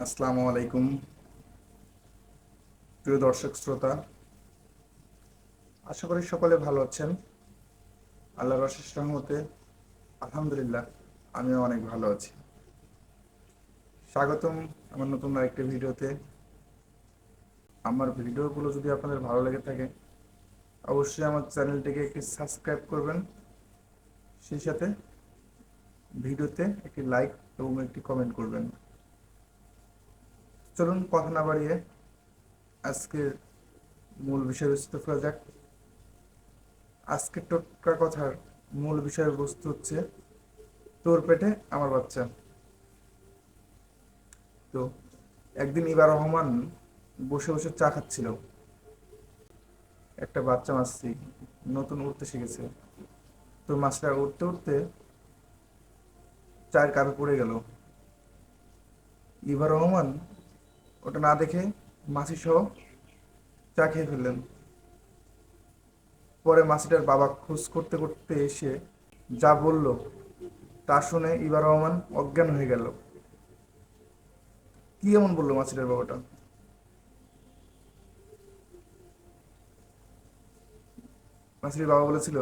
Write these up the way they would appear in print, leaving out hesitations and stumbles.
আসসালামু আলাইকুম প্রিয় দর্শক শ্রোতা। আশা করি সকলে ভালো আছেন। আল্লাহর অশেষ রহমতে আলহামদুলিল্লাহ আমিও অনেক ভালো আছি। স্বাগতম আমার নতুন আরেকটি ভিডিওতে। আমার ভিডিওগুলো যদি আপনাদের ভালো লেগে থাকে অবশ্যই আমার চ্যানেলটিকে একটি সাবস্ক্রাইব করবেন, সেই সাথে ভিডিওতে একটি লাইক এবং একটি কমেন্ট করবেন। চলুন কথা না বাড়িয়ে আজকের মূল বিষয়বস্তু করা যাক। আজকের টোটকা কথার মূল বিষয়বস্তু হচ্ছে তোর পেটে আমার বাচ্চা। তো একদিন ইবার রহমান বসে বসে চা খাচ্ছিল। একটা বাচ্চা মাছটি নতুন উঠতে শিখেছে। তো মাছটা উঠতে উঠতে চায়ের কাপে পড়ে গেল। ইবার রহমান ওটা না দেখে মাছি সহ চা খেয়ে ফেললেন। পরে মাছিটার বাবা খোঁজ করতে করতে এসে যা বলল তা শুনে ইবার রহমান অজ্ঞান হয়ে গেল। কি এমন বললো মাছিটার বাবাটা? মাছির বাবা বলেছিল,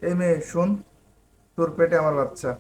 এই মেয়ে শোন, তোর পেটে আমার বাচ্চা।